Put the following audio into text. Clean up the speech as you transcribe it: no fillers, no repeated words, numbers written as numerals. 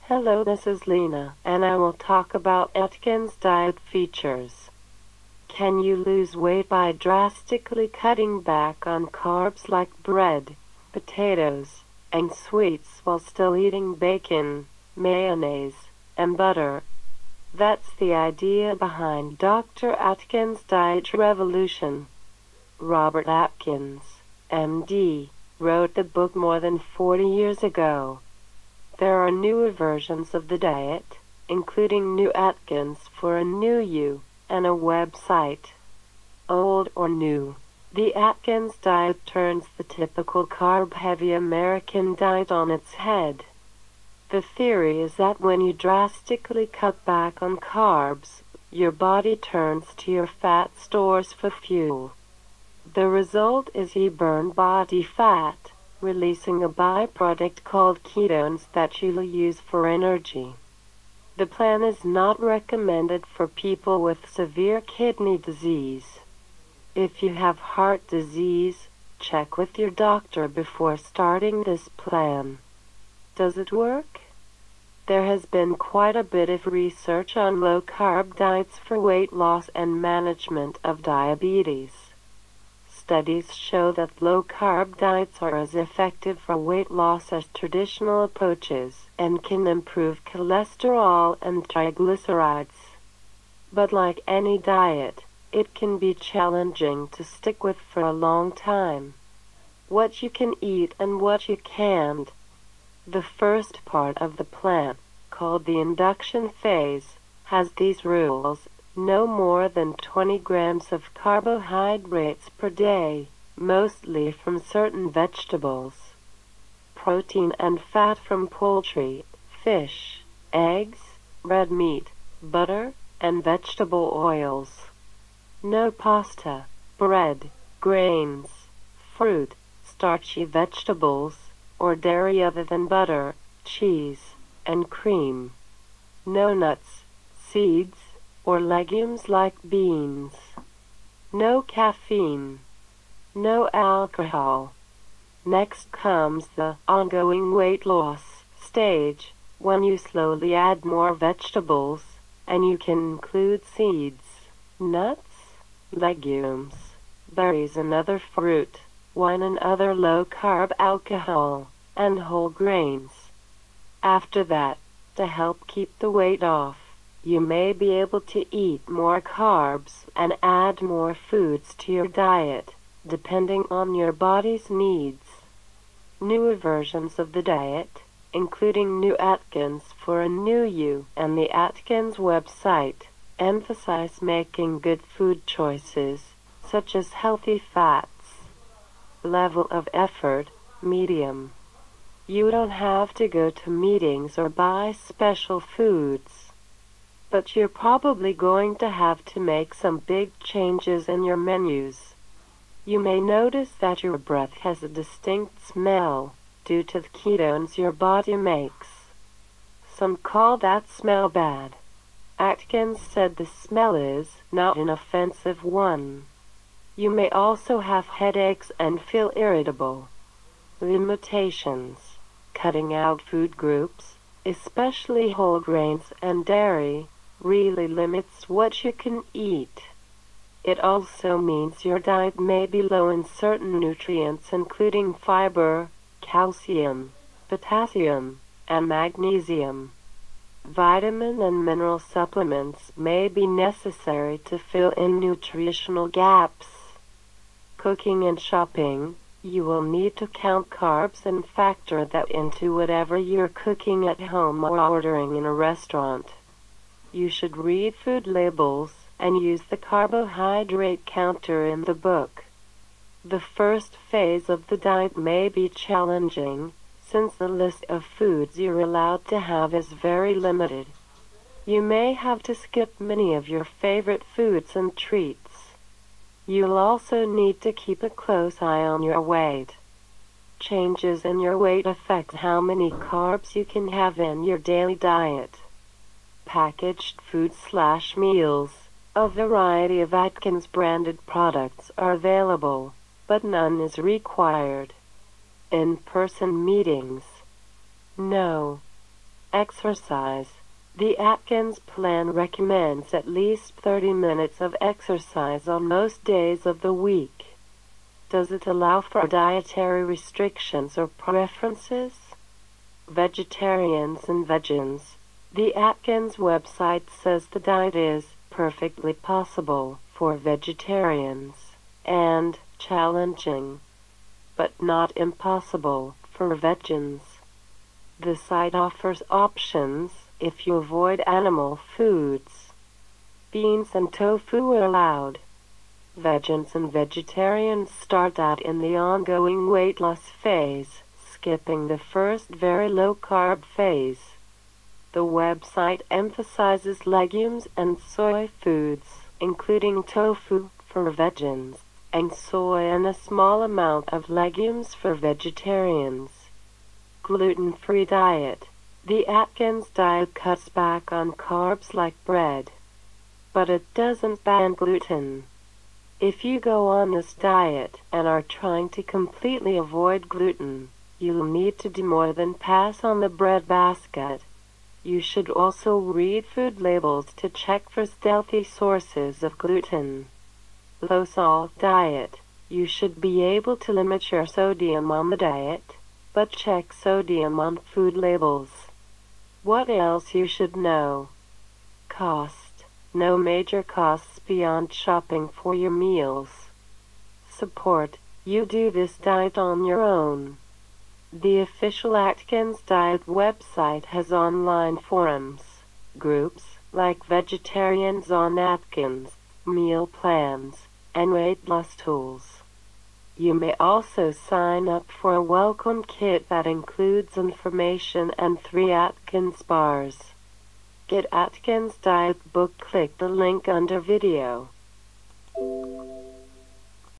Hello, this is Lena, and I will talk about Atkins Diet features. Can you lose weight by drastically cutting back on carbs like bread, potatoes, and sweets while still eating bacon, mayonnaise, and butter? That's the idea behind Dr. Atkins' diet revolution. Robert Atkins, MD, wrote the book more than 40 years ago. There are newer versions of the diet, including New Atkins for a new you, and a website. Old or new, the Atkins diet turns the typical carb-heavy American diet on its head. The theory is that when you drastically cut back on carbs, your body turns to your fat stores for fuel. The result is you burn body fat, releasing a byproduct called ketones that you'll use for energy. The plan is not recommended for people with severe kidney disease. If you have heart disease, check with your doctor before starting this plan. Does it work? There has been quite a bit of research on low-carb diets for weight loss and management of diabetes. Studies show that low-carb diets are as effective for weight loss as traditional approaches and can improve cholesterol and triglycerides. But like any diet, it can be challenging to stick with for a long time. What you can eat and what you can't. The first part of the plan, called the induction phase, has these rules. No more than 20 grams of carbohydrates per day, mostly from certain vegetables. Protein and fat from poultry, fish, eggs, red meat, butter, and vegetable oils. No pasta, bread, grains, fruit, starchy vegetables, or dairy other than butter, cheese, and cream. No nuts, seeds, or legumes like beans. No caffeine. No alcohol. Next comes the ongoing weight loss stage, when you slowly add more vegetables, and you can include seeds, nuts, legumes, berries and other fruit, wine and other low-carb alcohol, and whole grains. After that, to help keep the weight off, you may be able to eat more carbs and add more foods to your diet, depending on your body's needs. Newer versions of the diet, including New Atkins for a new you and the Atkins website, emphasize making good food choices, such as healthy fats. Level of effort, medium. You don't have to go to meetings or buy special foods, but you're probably going to have to make some big changes in your menus. You may notice that your breath has a distinct smell due to the ketones your body makes. Some call that smell bad. Atkins said the smell is not an offensive one. You may also have headaches and feel irritable. Limitations. Cutting out food groups, especially whole grains and dairy, really limits what you can eat. It also means your diet may be low in certain nutrients including fiber, calcium, potassium, and magnesium. Vitamin and mineral supplements may be necessary to fill in nutritional gaps. Cooking and shopping, you will need to count carbs and factor that into whatever you're cooking at home or ordering in a restaurant. You should read food labels and use the carbohydrate counter in the book. The first phase of the diet may be challenging, since the list of foods you're allowed to have is very limited. You may have to skip many of your favorite foods and treats. You'll also need to keep a close eye on your weight. Changes in your weight affect how many carbs you can have in your daily diet. Packaged food/meals. A variety of Atkins branded products are available, but none is required. In-person meetings. No. Exercise. The Atkins plan recommends at least 30 minutes of exercise on most days of the week. Does it allow for dietary restrictions or preferences? Vegetarians and vegans. The Atkins website says the diet is perfectly possible for vegetarians and challenging, but not impossible for vegans. The site offers options if you avoid animal foods. Beans and tofu are allowed. Vegans and vegetarians start out in the ongoing weight loss phase, skipping the first very low-carb phase. The website emphasizes legumes and soy foods, including tofu for vegans, and soy and a small amount of legumes for vegetarians. Gluten-free diet. The Atkins diet cuts back on carbs like bread, but it doesn't ban gluten. If you go on this diet and are trying to completely avoid gluten, you'll need to do more than pass on the bread basket. You should also read food labels to check for stealthy sources of gluten. Low-salt diet. You should be able to limit your sodium on the diet, but check sodium on food labels. What else you should know? Cost. No major costs beyond shopping for your meals. Support. You do this diet on your own. The official Atkins Diet website has online forums, groups like Vegetarians on Atkins, meal plans, and weight loss tools. You may also sign up for a welcome kit that includes information and 3 Atkins bars. Get Atkins Diet book. Click the link under video.